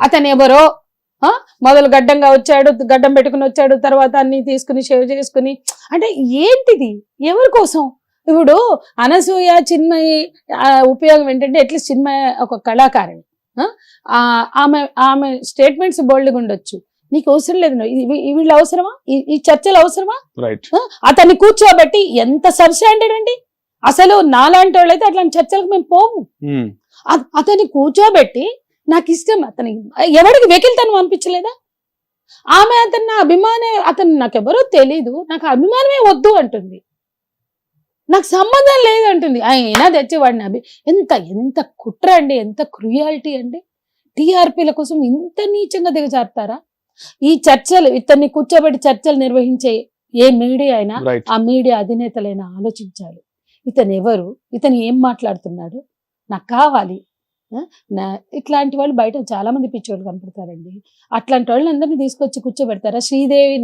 అతను ఎవరో మొదలు గడ్డంగా వచ్చాడు, గడ్డం పెట్టుకుని వచ్చాడు, తర్వాత అన్ని తీసుకుని షేవ్ చేసుకుని, అంటే ఏంటిది ఎవరి కోసం? ఇప్పుడు అనసూయ చిన్మయి ఉపయోగం ఏంటంటే అట్లీస్ట్ చిన్మయి ఒక కళాకారిణి, ఆమె ఆమె స్టేట్మెంట్స్ బోల్డ్గా ఉండొచ్చు, నీకు అవసరం లేదు, వీళ్ళు అవసరమా, ఈ చర్చలు అవసరమా? అతన్ని కూర్చోబెట్టి ఎంత సబ్ స్టాండర్డ్ అండి అసలు, నాలాంటి వాళ్ళైతే అట్లాంటి చర్చలకు మేము పోము. అతన్ని కూర్చోబెట్టి నాకు ఇష్టం, అతని ఎవరికి వెకిల్తనం అనిపించలేదా? ఆమె అతను నా అభిమానే, అతను నాకెవరో తెలీదు, నాకు అభిమానమే వద్దు అంటుంది, నాకు సంబంధం లేదు అంటుంది. అయినా తెచ్చేవాడిని ఎంత ఎంత కుట్ర అండి, ఎంత క్రూయాలిటీ అండి. టీఆర్పీల కోసం ఇంత నీచంగా దిగజారుతారా? ఈ చర్చలు, ఇతన్ని కూర్చోబెట్టి చర్చలు నిర్వహించే ఏ మీడియా అయినా, ఆ మీడియా అధినేతలైనా ఆలోచించాలి, ఇతను ఎవరు, ఇతను ఏం మాట్లాడుతున్నాడు, నాకు కావాలి. ఇట్లాంటి వాళ్ళు బయట చాలా మంది పిచ్చోళ్ళు కనపడతారండి. అట్లాంటి వాళ్ళందరినీ తీసుకొచ్చి కూర్చోబెడతారా? శ్రీదేవి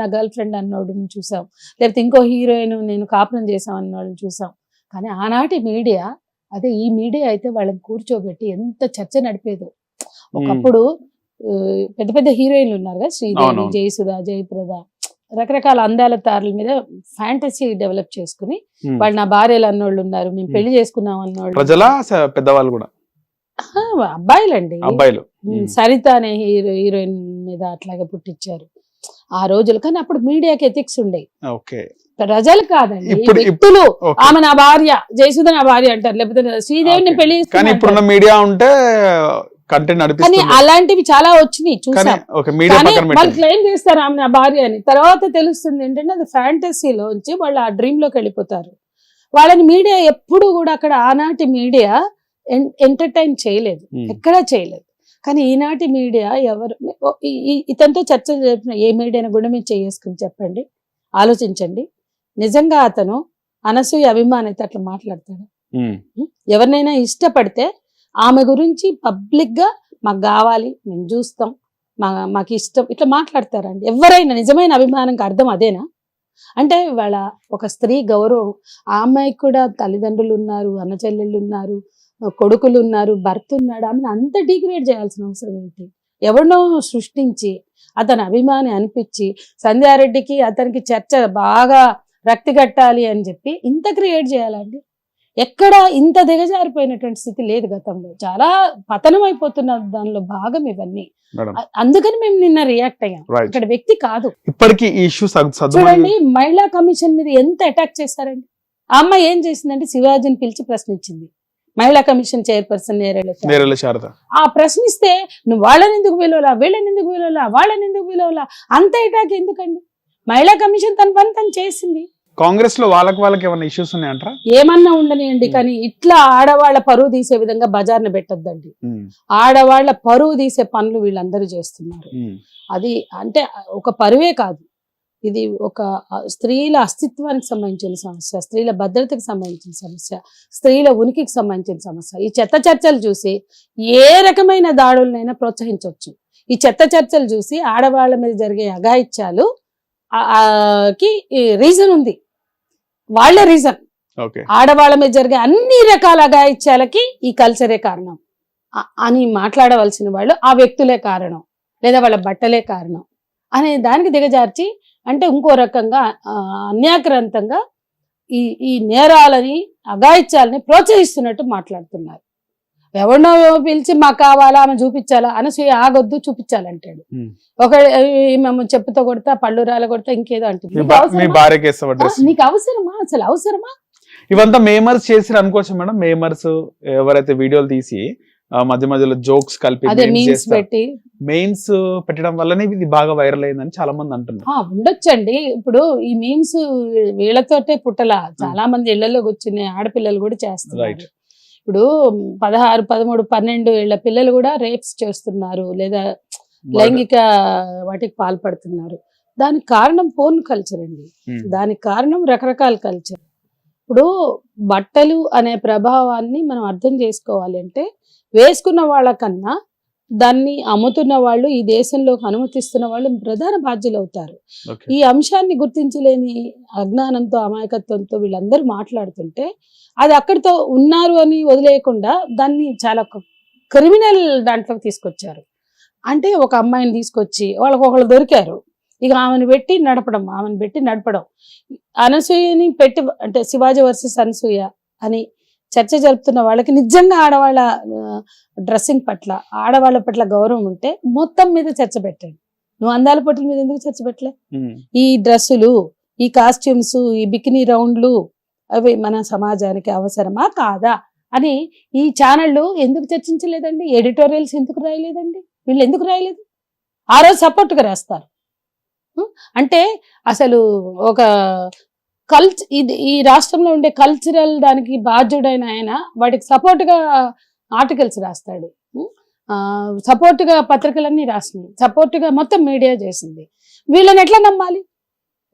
నా గర్ల్ ఫ్రెండ్ అన్నోడిని చూసాం, లేకపోతే ఇంకో హీరోయిన్ నేను కాపురం చేసాం అన్నోళ్ళని చూసాం. కానీ ఆనాటి మీడియా, అదే ఈ మీడియా అయితే వాళ్ళని కూర్చోబెట్టి ఎంత చర్చ నడిపేదో. ఒకప్పుడు పెద్ద పెద్ద హీరోయిన్లు ఉన్నారు కదా, శ్రీదేవి, జయసుధ, జయప్రద, రకరకాల అందాల తారల మీద ఫ్యాంటసీ డెవలప్ చేసుకుని వాళ్ళు నా భార్యలు అన్నోళ్ళు ఉన్నారు, మేము పెళ్లి చేసుకున్నాం అన్నోళ్ళు, పెద్దవాళ్ళు కూడా అబ్బాయిలండి. సరిత అనే హీరోయిన్ మీద అట్లాగే పుట్టించారు ఆ రోజులు. కానీ అప్పుడు మీడియాకి ఎథిక్స్ ఉండేవి, ప్రజలు కాదండి, వ్యక్తులు. ఆమె నా భార్య, జయసుధ నా భార్య అంటారు, లేకపోతే శ్రీదేవిని పెళ్లి చేసుకున్నారు. మీడియా ఉంటే కానీ అలాంటివి చాలా వచ్చినాయి చూసాం. వాళ్ళు క్లెయిమ్ చేస్తారు ఆమె నా భార్య అని, తర్వాత తెలుస్తుంది ఏంటంటే అది ఫ్యాంటసీలోంచి వాళ్ళు ఆ డ్రీమ్ లోకి వెళ్ళిపోతారు. వాళ్ళని మీడియా ఎప్పుడు కూడా, అక్కడ ఆనాటి మీడియా ఎంటర్టైన్ చేయలేదు, ఎక్కడా చేయలేదు. కానీ ఈనాటి మీడియా ఎవరు ఇతనితో చర్చలు జరిపిన ఏ మీడియాను కూడా మీరు చేసుకుని చెప్పండి, ఆలోచించండి. నిజంగా అతను అనసూయ అభిమాని అయితే అట్లా మాట్లాడతాడు? ఎవరినైనా ఇష్టపడితే ఆమె గురించి పబ్లిక్ గా మాకు కావాలి, మేము చూస్తాం, మాకు ఇష్టం, ఇట్లా మాట్లాడతారండి ఎవరైనా? నిజమైన అభిమానంకి అర్థం అదేనా? అంటే వాళ్ళ ఒక స్త్రీ గౌరవం, ఆ అమ్మాయికి కూడా తల్లిదండ్రులు ఉన్నారు, అన్న చెల్లెళ్ళు ఉన్నారు, కొడుకులు ఉన్నారు, భర్త ఉన్నాడు, ఆమెను అంత డిగ్రేడ్ చేయాల్సిన అవసరం ఏంటి? ఎవరినో సృష్టించి అతను అభిమాని అనిపించి సంధ్యారెడ్డికి అతనికి చర్చ బాగా రక్తి కట్టాలి అని చెప్పి ఇంత క్రియేట్ చేయాలండి? ఎక్కడ ఇంత దిగజారిపోయినటువంటి స్థితి లేదు గతంలో, చాలా పతనం అయిపోతున్న దానిలో భాగం ఇవన్నీ. అందుకని మేము నిన్న రియాక్ట్ అయ్యాం, ఇక్కడ వ్యక్తి కాదు. ఇప్పటికీ చూడండి, మహిళా కమిషన్ మీద ఎంత అటాక్ చేశారండి. ఆ అమ్మాయి ఏం చేసిందంటే శివాజీని పిలిచి ప్రశ్నించింది, మహిళా కమిషన్ చైర్పర్సన్ నేరేళ్ల శారద. ఆ ప్రశ్నిస్తే నువ్వు వాళ్ళని ఎందుకు పిలవలా, వీళ్ళని ఎందుకు పిలవలా, వాళ్ళని ఎందుకు పిలవలా, అంత అటాక్ ఎందుకండి? మహిళా కమిషన్ తన పని తను చేసింది. కాంగ్రెస్ లో వాళ్ళకి ఏమైనా ఇష్యూస్ ఉన్నాయంటారా? ఏమన్నా ఉండనియండి, కానీ ఇట్లా ఆడవాళ్ల పరువు తీసే విధంగా బజార్ని పెట్టొద్దండి. ఆడవాళ్ల పరువు తీసే పనులు వీళ్ళందరూ చేస్తున్నారు. అది అంటే ఒక పరువే కాదు, ఇది ఒక స్త్రీల అస్తిత్వానికి సంబంధించిన సమస్య, స్త్రీల భద్రతకు సంబంధించిన సమస్య, స్త్రీల ఉనికికి సంబంధించిన సమస్య. ఈ చెత్త చర్చలు చూసి ఏ రకమైన దాడులనైనా ప్రోత్సహించవచ్చు. ఈ చెత్త చర్చలు చూసి ఆడవాళ్ల మీద జరిగే అఘాయిత్యాలు కి రీజన్ ఉంది, వాళ్లే రీజన్. ఆడవాళ్ల మీద జరిగే అన్ని రకాల అఘాయిత్యాలకి ఈ కల్చరే కారణం అని మాట్లాడవలసిన వాళ్ళు ఆ వ్యక్తులే కారణం, లేదా వాళ్ళ బట్టలే కారణం అనే దానికి దిగజార్చి, అంటే ఇంకో రకంగా అన్యాక్రాంతంగా ఈ నేరాలని అఘాయిత్యాలని ప్రోత్సహిస్తున్నట్టు మాట్లాడుతున్నారు. ఎవరినో పిలిచి మాకు కావాలా, ఆమె చూపించాలా, అనసూయ ఆగొద్దు చూపించాలంటాడు. ఒక మేము చెప్పుతో కొడతా, పళ్ళు రాల కొడతా, ఇంకేదో అంటుంది. నీకు అవసరమా? అసలు అవసరమా? ఇవంతా మేమర్స్ చేసి అనుకోవచ్చు మేడం. మేమర్స్ ఎవరైతే వీడియోలు తీసి మధ్య మధ్యలో జోక్స్ కలిపి మెయిన్స్ పెట్టడం వల్లనే ఇది బాగా వైరల్ అయిందని చాలా మంది అంటున్నారు. ఉండొచ్చండి. ఇప్పుడు ఈ మీమ్స్ వీళ్ళతోటే పుట్టలా, చాలా మంది ఇళ్లలోకి వచ్చిన ఆడపిల్లలు కూడా చేస్తున్నారు. ఇప్పుడు 16, 13, 12 ఏళ్ల పిల్లలు కూడా రేప్స్ చేస్తున్నారు, లేదా లైంగిక వాటికి పాల్పడుతున్నారు. దానికి కారణం పోర్న్ కల్చర్ అండి, దానికి కారణం రకరకాల కల్చర్. ఇప్పుడు బట్టలు అనే ప్రభావాన్ని మనం అర్థం చేసుకోవాలి అంటే, వేసుకున్న వాళ్ళకన్నా దాన్ని అమ్ముతున్న వాళ్ళు, ఈ దేశంలోకి అనుమతిస్తున్న వాళ్ళు ప్రధాన బాధ్యులు అవుతారు. ఈ అంశాన్ని గుర్తించలేని అజ్ఞానంతో, అమాయకత్వంతో వీళ్ళందరూ మాట్లాడుతుంటే అది అక్కడితో ఉన్నారు అని వదిలేయకుండా దాన్ని చాలా క్రిమినల్ దాంట్లోకి తీసుకొచ్చారు. అంటే ఒక అమ్మాయిని తీసుకొచ్చి ఒకళ్ళు దొరికారు, ఇక ఆమెను పెట్టి నడపడం అనసూయని పెట్టి, అంటే శివాజీ వర్సెస్ అనసూయ అని చర్చ జరుపుతున్న వాళ్ళకి నిజంగా ఆడవాళ్ళ డ్రెస్సింగ్ పట్ల, ఆడవాళ్ళ పట్ల గౌరవం ఉంటే మొత్తం మీద చర్చ పెట్టండి. నువ్వు అందాల పోటీల మీద ఎందుకు చర్చ పెట్టలే? ఈ డ్రెస్సులు, ఈ కాస్ట్యూమ్స్, ఈ బికినీ రౌండ్లు అవి మన సమాజానికి అవసరమా కాదా అని ఈ ఛానళ్ళు ఎందుకు చర్చించలేదండి? ఎడిటోరియల్స్ ఎందుకు రాయలేదండి? వీళ్ళు ఎందుకు రాయలేదు? ఆ రోజు సపోర్ట్గా రాస్తారు. అంటే అసలు ఒక ఇది ఈ రాష్ట్రంలో ఉండే కల్చరల్ దానికి బాధ్యుడైన ఆయన వాటికి సపోర్ట్గా ఆర్టికల్స్ రాస్తాడు, సపోర్ట్గా పత్రికలన్నీ రాసినాయి, సపోర్ట్గా మొత్తం మీడియా చేసింది. వీళ్ళని ఎట్లా నమ్మాలి?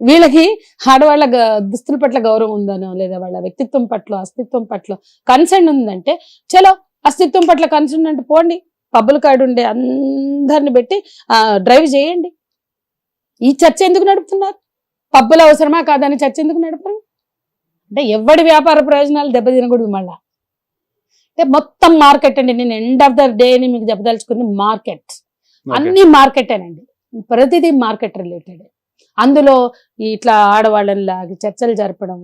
వీళ్ళకి ఆడవాళ్ళ దుస్తుల పట్ల గౌరవం ఉందనో, లేదా వాళ్ళ వ్యక్తిత్వం పట్ల, అస్తిత్వం పట్ల కన్సర్న్ ఉందంటే చలో అస్తిత్వం పట్ల కన్సర్న్ అంటే పోండి, పబ్బుల కాడు ఉండే అందరిని పెట్టి డ్రైవ్ చేయండి. ఈ చర్చ ఎందుకు నడుపుతున్నారు? పబ్బులు అవసరమా కాదని చర్చ ఎందుకు నడపరు? అంటే ఎవడి వ్యాపార ప్రయోజనాలు దెబ్బతినకూడదు. మళ్ళా అంటే మొత్తం మార్కెట్ అండి. నేను ఎండ్ ఆఫ్ ద డేని మీకు చెప్పదలుచుకుంది మార్కెట్, అన్ని మార్కెటేనండి, ప్రతిదీ మార్కెట్ రిలేటెడ్. అందులో ఇట్లా ఆడవాళ్ళని లాగి చర్చలు జరపడం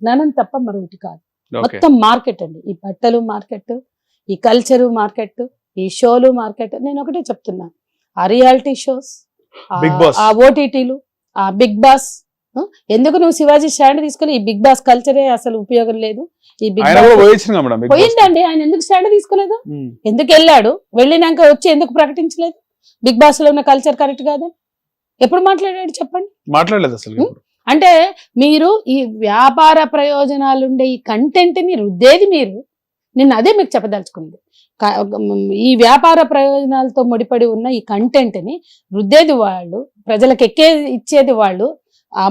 జ్ఞానం తప్ప మరొకటి కాదు. మొత్తం మార్కెట్ అండి. ఈ బట్టలు మార్కెట్, ఈ కల్చరు మార్కెట్, ఈ షోలు మార్కెట్. నేను ఒకటే చెప్తున్నా, ఆ రియాలిటీ షోస్, ఆ ఓటీటీలు, ఆ బిగ్ బాస్. ఎందుకు నువ్వు శివాజీ స్టాండ్ తీసుకుని? ఈ బిగ్ బాస్ కల్చరే అసలు ఉపయోగం లేదు. ఈ బిగ్ బాస్ పోయిందండి. ఆయన ఎందుకు స్టాండ్ తీసుకోలేదు? ఎందుకు వెళ్ళాడు? వెళ్ళినాక వచ్చి ఎందుకు ప్రకటించలేదు బిగ్ బాస్ లో ఉన్న కల్చర్ కరెక్ట్ కాదని? ఎప్పుడు మాట్లాడాడు చెప్పండి? మాట్లాడలేదు అసలు. అంటే మీరు ఈ వ్యాపార ప్రయోజనాలుండే ఈ కంటెంట్ ని రుద్దేది మీరు. నేను అదే మీకు చెప్పదలుచుకుంది. ఈ వ్యాపార ప్రయోజనాలతో ముడిపడి ఉన్న ఈ కంటెంట్ ని రుద్దేది వాళ్ళు, ప్రజలకు ఇచ్చేది వాళ్ళు, ఆ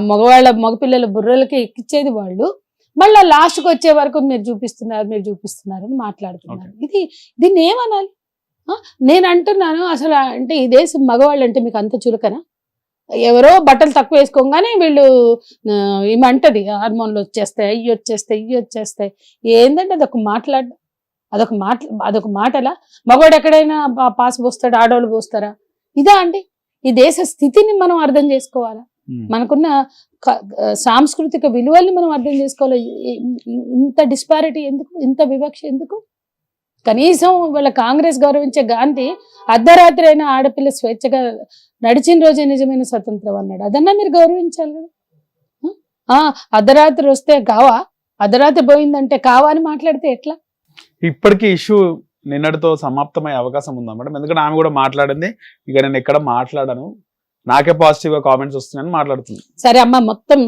మగపిల్లల బుర్రలకి ఎక్కిచ్చేది వాళ్ళు. మళ్ళీ లాస్ట్కి వచ్చే వరకు మీరు చూపిస్తున్నారు అని మాట్లాడుతున్నారు. దీన్ని ఏమనాలి? నేను అంటున్నాను అసలు, అంటే ఈ దేశం మగవాళ్ళు అంటే మీకు అంత చులకనా? ఎవరో బట్టలు తక్కువ వేసుకోగానే వీళ్ళు ఏమంటది, హార్మోన్లు వచ్చేస్తాయి, ఇవి వచ్చేస్తాయి. ఏంటంటే అదొక మాటలా? మగవాడు ఎక్కడైనా పాస్ పోస్తాడు, ఆడవాళ్ళు పోస్తారా? ఇదా అండి ఈ దేశ స్థితిని మనం అర్థం చేసుకోవాలా? మనకున్న సాంస్కృతిక విలువల్ని మనం అర్థం చేసుకోవాలి. ఇంత డిస్పారిటీ ఎందుకు? ఇంత వివక్ష ఎందుకు? కనీసం వాళ్ళ కాంగ్రెస్ గౌరవించే గాంధీ అర్ధరాత్రి అయినా ఆడపిల్ల స్వేచ్ఛగా నడిచిన రోజే నిజమైన స్వతంత్రం అన్నాడు. అదన్నా మీరు గౌరవించాలి కదా. అర్ధరాత్రి వస్తే కావా, అర్ధరాత్రి పోయిందంటే కావా అని మాట్లాడితే ఎట్లా? ఇప్పటికీ ఇష్యూ నిన్నటితో సమాప్తమయ్యే అవకాశం ఉందా మేడం? ఎందుకంటే ఆమె కూడా మాట్లాడింది, ఇక నేను ఎక్కడ మాట్లాడను, నాకే పాజిటివ్ గా కామెంట్స్ వస్తున్నాయని మాట్లాడుతుంది. సరే అమ్మ, మొత్తం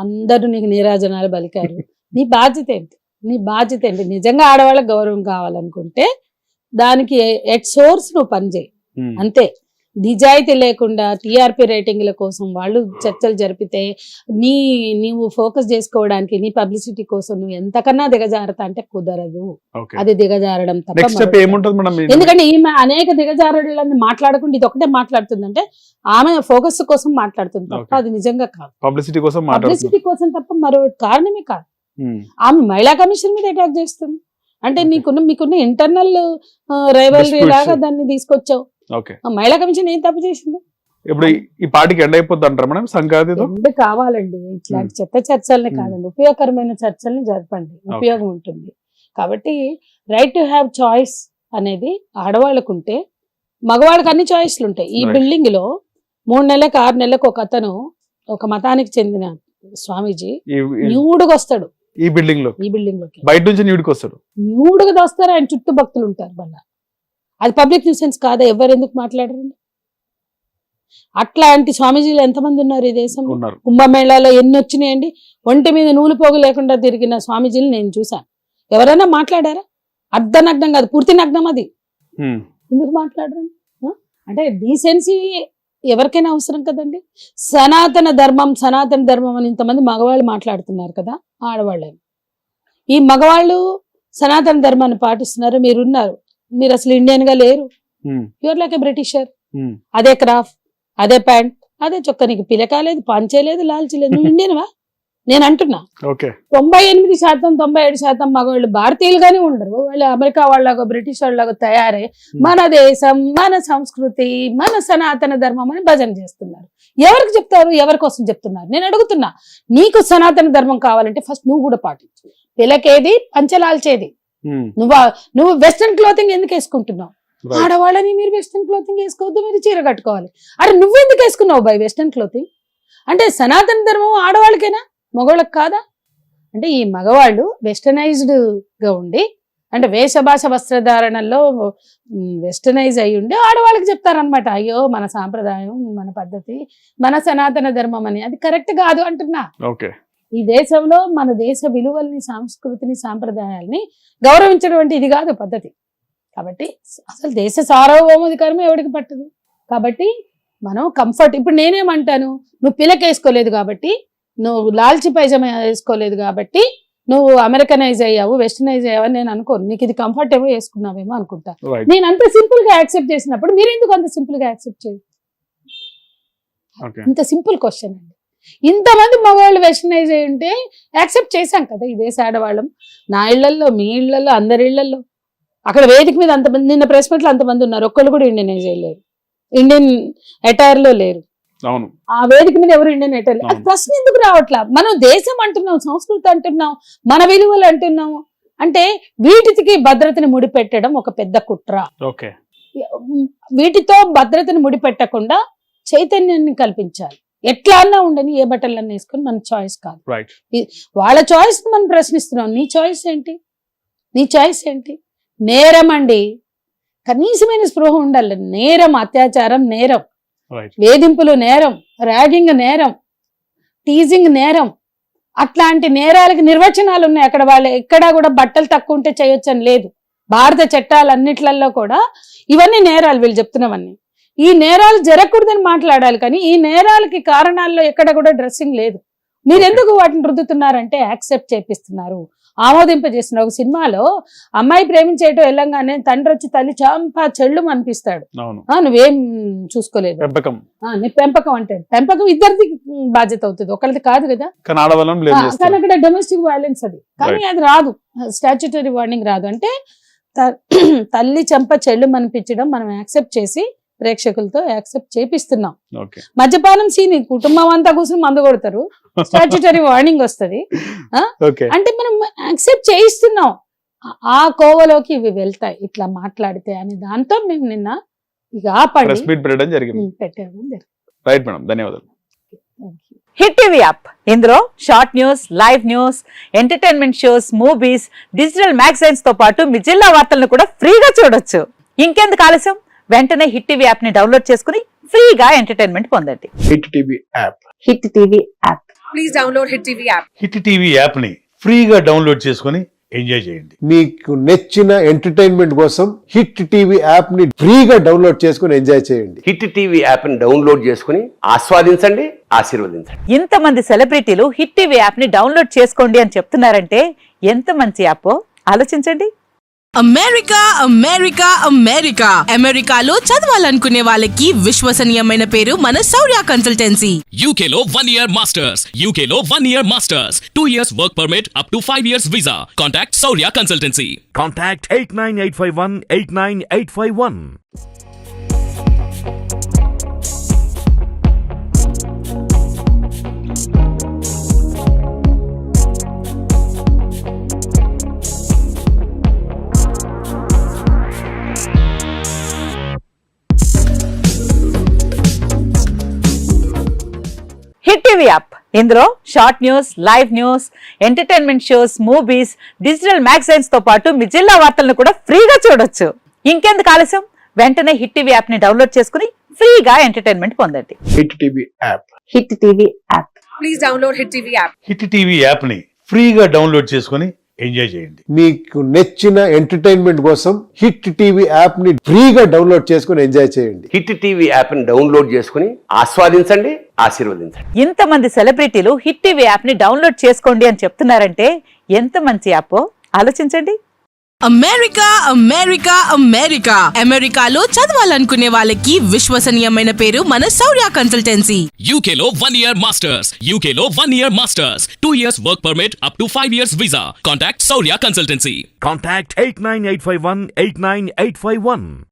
అందరూ నీకు నీరాజనాలు బలికారు. నీ బాధ్యత ఏంటి? నిజంగా ఆడవాళ్ళకి గౌరవం కావాలనుకుంటే దానికి ఎట్ సోర్స్ నువ్వు పనిచేయి అంతే. నిజాయితీ లేకుండా టీఆర్పీ రేటింగ్ల కోసం వాళ్ళు చర్చలు జరిపితే నీవు ఫోకస్ చేసుకోవడానికి, నీ పబ్లిసిటీ కోసం నువ్వు ఎంతకన్నా దిగజారుతా అంటే కుదరదు. అది దిగజారడం తప్ప. ఎందుకంటే ఈమె అనేక దిగజారులని మాట్లాడకుండా ఇది ఒకటే మాట్లాడుతుందంటే ఆమె ఫోకస్ కోసం మాట్లాడుతుంది తప్ప అది నిజంగా కాదు. పబ్లిసిటీ కోసం తప్ప మరో కారణమే కాదు. ఆమె మహిళా కమిషన్ మీద అటాక్ చేస్తుంది అంటే మీకున్న ఇంటర్నల్ రైవల్రీ లాగా దాన్ని తీసుకొచ్చావు. మహిళా కమిషన్ ఏం తప్పు చేసింది? ఇప్పుడు ఈ పార్టీకి ఎండ్ అయిపోద్ది అంటారా మేడం? సంక్రాంతి కావాలండి, ఇట్లాంటి చెత్త చర్చల్ని కాదండి, ఉపయోగకరమైన చర్చల్ని జరపండి, ఉపయోగం ఉంటుంది. కాబట్టి రైట్ టు హ్యావ్ చాయిస్ అనేది ఆడవాళ్ళకు ఉంటే మగవాళ్ళకి అన్ని చాయిస్లు ఉంటాయి. ఈ బిల్డింగ్ లో 3 నెలలకు 6 నెలలకు ఒక అతను, ఒక మతానికి చెందిన స్వామీజీ న్యూడుగా వస్తాడు ఈ బిల్డింగ్ లోకి, బయట నుంచి న్యూడ్కి వస్తాడు, న్యూడుగా వస్తారు. ఆయన చుట్టూ భక్తులు ఉంటారు. మళ్ళీ అది పబ్లిక్ న్యూసెన్స్ కాదా? ఎవరెందుకు మాట్లాడరండి? అట్లాంటి స్వామీజీలు ఎంతమంది ఉన్నారు ఈ దేశంలో? కుంభమేళాలో ఎన్ని వచ్చినాయండి? ఒంటి మీద నూలు పోగు లేకుండా తిరిగిన స్వామీజీలు నేను చూశాను. ఎవరైనా మాట్లాడారా? అర్ధనగ్నం కాదు, పూర్తి నగ్నం. అది ఎందుకు మాట్లాడరండి? అంటే డీసెన్సీ ఎవరికైనా అవసరం కదండి. సనాతన ధర్మం అని ఇంతమంది మగవాళ్ళు మాట్లాడుతున్నారు కదా, ఆడవాళ్ళని. ఈ మగవాళ్ళు సనాతన ధర్మాన్ని పాటిస్తున్నారు, మీరు అసలు ఇండియన్ గా లేరు. You're like a Britisher. అదే క్రాఫ్, అదే ప్యాంట్, అదే చొక్క, నీకు పిలక లేదు, పంచే లేదు, లాల్చి లేదు, నువ్వు ఇండియన్ వా? నేను అంటున్నా. ఓకే 98% 97% మగవాళ్ళు భారతీయులుగానే ఉండరు, వాళ్ళు అమెరికా వాళ్ళగా బ్రిటిష్ వాళ్ళగా తయారై మన దేశం, మన సంస్కృతి, మన సనాతన ధర్మం అని భజన చేస్తున్నారు. ఎవరికి చెప్తారు, ఎవరి కోసం చెప్తున్నారు? నేను అడుగుతున్నా. నీకు సనాతన ధర్మం కావాలంటే ఫస్ట్ నువ్వు కూడా పాటించు. పిల్లకేది పంచలాల్చేది. నువ్వు వెస్ట్రన్ క్లోతింగ్ ఎందుకు వేసుకుంటున్నావు? ఆడవాళ్ళని మీరు వెస్ట్రన్ క్లోతింగ్ వేసుకోవద్దు, మీరు చీర కట్టుకోవాలి. అరే నువ్వెందుకు వేసుకున్నావు బై వెస్ట్రన్ క్లోతింగ్? అంటే సనాతన ధర్మం ఆడవాళ్ళకేనా, మగవాళ్ళకి కాదా? అంటే ఈ మగవాళ్ళు వెస్టర్నైజ్డ్ గా ఉండి, అంటే వేషభాష వస్త్రధారణలో వెస్టర్నైజ్ అయి ఉండి ఆడవాళ్ళకి చెప్తారనమాట, అయ్యో మన సాంప్రదాయం, మన పద్ధతి, మన సనాతన ధర్మం అని. అది కరెక్ట్ కాదు అంటున్నా. ఈ దేశంలో మన దేశ విలువల్ని, సంస్కృతిని, సాంప్రదాయాల్ని గౌరవించడం అంటే ఇది కాదు పద్ధతి. కాబట్టి అసలు దేశ సార్వభౌమాధికారం ఎవరికి పట్టదు. కాబట్టి మనం కంఫర్ట్, ఇప్పుడు నేనేమంటాను, నువ్వు పిల్లకేసుకోలేదు కాబట్టి, నువ్వు లాల్చి పైజమా వేసుకోలేదు కాబట్టి నువ్వు అమెరికనైజ్ అయ్యావు, వెస్టర్నైజ్ అయ్యావు అని నేను అనుకోను. నీకు ఇది కంఫర్టబుల్ వేసుకున్నావేమో అనుకుంటా. నేను అంత సింపుల్ గా యాక్సెప్ట్ చేసినప్పుడు మీరు ఎందుకు అంత సింపుల్ గా యాక్సెప్ట్ చేయరు? ఇంత సింపుల్ క్వశ్చన్ అండి. ఇంతమంది మగవాళ్ళు వెస్టర్నైజ్ అయ్యి ఉంటే యాక్సెప్ట్ చేశాం కదా ఈ దేశ ఆడవాళ్ళం. నా ఇళ్లలో, మీ ఇళ్లలో, అందరి ఇళ్లలో. అక్కడ వేదిక మీద అంతమంది, నిన్న ప్రెస్ మీట్ లో అంతమంది ఉన్నారు, ఒక్కళ్ళు కూడా ఇండియనైజ్ అయ్యలేరు, ఇండియన్ అటైర్ లో లేరు. ఆ వేదిక మీద ఎవరు ఇండియన్ అటైర్. అది ప్రశ్న ఎందుకు రావట్లా? మనం దేశం అంటున్నాం, సంస్కృతి అంటున్నాం, మన విలువలు అంటున్నాము. అంటే వీటికి భద్రతని ముడిపెట్టడం ఒక పెద్ద కుట్ర. వీటితో భద్రతని ముడిపెట్టకుండా చైతన్యాన్ని కల్పించాలి. ఎట్లా అన్నా ఉండని, ఏ బట్టలన్నా వేసుకొని మన చాయిస్ కాదు. వాళ్ళ చాయిస్ మనం ప్రశ్నిస్తున్నాం. నీ చాయిస్ ఏంటి? నీ చాయిస్ ఏంటి? నేరం అండి, కనీసమైన స్పృహ ఉండాలి. నేరం, అత్యాచారం నేరం, వేధింపులు నేరం, ర్యాగింగ్ నేరం, టీజింగ్ నేరం. అట్లాంటి నేరాలకి నిర్వచనాలు ఉన్నాయి. అక్కడ వాళ్ళు ఎక్కడా కూడా బట్టలు తక్కువ ఉంటే చేయొచ్చు అని లేదు. భారత చట్టాలన్నిట్లలో కూడా ఇవన్నీ నేరాలు, వీళ్ళు చెప్తున్నవన్నీ. ఈ నేరాలు జరగకూడదని మాట్లాడాలి, కానీ ఈ నేరాలకి కారణాల్లో ఎక్కడ కూడా డ్రెస్సింగ్ లేదు. మీరు ఎందుకు వాటిని రుద్దుతున్నారంటే యాక్సెప్ట్ చేపిస్తున్నారు, ఆమోదింపజేస్తున్నారు. ఒక సినిమాలో అమ్మాయి ప్రేమించేటో వెళ్ళంగానే తండ్రి వచ్చి తల్లి చంపా చెళ్ళు అనిపిస్తాడు, నువ్వేం చూసుకోలేదు, నీ పెంపకం అంటే. పెంపకం ఇద్దరిది బాధ్యత అవుతుంది, ఒకరిది కాదు కదా. కానీ అక్కడ డొమెస్టిక్ వైలెన్స్ అది, కానీ అది రాదు, స్టాట్యుటరీ వార్నింగ్ రాదు. అంటే తల్లి చంప చెళ్ళు అనిపించడం మనం యాక్సెప్ట్ చేసి ప్రేక్షకులతో యాక్సెప్ట్ చేపిస్తున్నాం. మద్యపానం సీన్ కుటుంబం అంతా కూర్చొని మందు కొడతారు, స్టాట్యుటరీ వార్నింగ్ వస్తుంది. అంటే మనం యాక్సెప్ట్ చేయిస్తున్నాం. ఆ కోవలోకి ఇవి వెళ్తాయి ఇట్లా మాట్లాడితే అని దాంతో మేము నిన్న ఇక ఆపండి పెట్టడం జరిగింది. హిట్ టీవీ యాప్, ఇందులో short news, live news, entertainment shows, movies, digital magazines తో పాటు మీ జిల్లా వార్తలను కూడా ఫ్రీగా చూడొచ్చు. ఇంకెందుకు ఆలస్యం, వెంటనే హిట్ టీవీ యాప్ ని డౌన్లోడ్ చేసుకుని ఫ్రీగా ఎంటర్టైన్మెంట్ పొందండి. Hit TV app, hit TV app, please download hit TV app. Hit TV app ని ఫ్రీగా డౌన్లోడ్ చేసుకుని ఎంజాయ్ చేయండి. మీకు నచ్చిన ఎంటర్టైన్మెంట్ కోసం హిట్ టీవీ యాప్ ని ఫ్రీగా డౌన్లోడ్ చేసుకుని ఎంజాయ్ చేయండి. హిట్ టీవీ యాప్ ని డౌన్లోడ్ చేసుకుని ఆస్వాదించండి, ఆశీర్వదించండి. ఇంతమంది సెలబ్రిటీలు హిట్ టీవీ యాప్ ని డౌన్లోడ్ చేసుకోండి అని చెప్తున్నారంటే ఎంత మంచి యాప్ ఆలోచించండి. అమెరికా అమెరికా అమెరికా అమెరికాలో చదవాలనుకునే వాళ్ళకి విశ్వసనీయమైన పేరు మన శౌర్య కన్సల్టెన్సీ. UK లో 1 year masters, UK లో 1 year masters, 2 years work permit up to 5 years visa. Contact Saurya Consultancy. Contact 89851 89851. Hit TV app, ఇందులో short news, live news, entertainment shows, movies, digital magazines తో పాటు మీ జిల్లా వార్తలను కూడా ఫ్రీగా చూడొచ్చు. ఇంకెందుకు ఆలస్యం, వెంటనే హిట్ టీవీ యాప్ ని డౌన్లోడ్ చేసుకుని ఫ్రీగా ఎంటర్టైన్మెంట్ పొందండి. Hit TV app, hit TV app, please download hit TV app. Hit TV app ని ఫ్రీగా డౌన్లోడ్ చేసుకుని ఎంజాయ్ చేయండి. మీకు నచ్చిన ఎంటర్టైన్మెంట్ కోసం హిట్ టీవీ యాప్ ని ఫ్రీగా డౌన్లోడ్ చేసుకుని ఎంజాయ్ చేయండి. హిట్ టీవీ యాప్ ని డౌన్లోడ్ చేసుకుని ఆస్వాదించండి, ఆశీర్వదించండి. ఇంతమంది సెలబ్రిటీలు హిట్ టీవీ యాప్ ని డౌన్లోడ్ చేసుకోండి అని చెప్తున్నారంటే ఎంత మంచి యాప్ ఆలోచించండి. అమెరికా అమెరికా అమెరికా అమెరికాలో చదవాలనుకునే వాళ్ళకి విశ్వసనీయమైన పేరు మన శౌర్య consultancy. UK Law 1 Year Masters. UK Law 1 Year Masters. 2 years work permit up to 5 years visa. Contact Saurya Consultancy. Contact 89851 89851.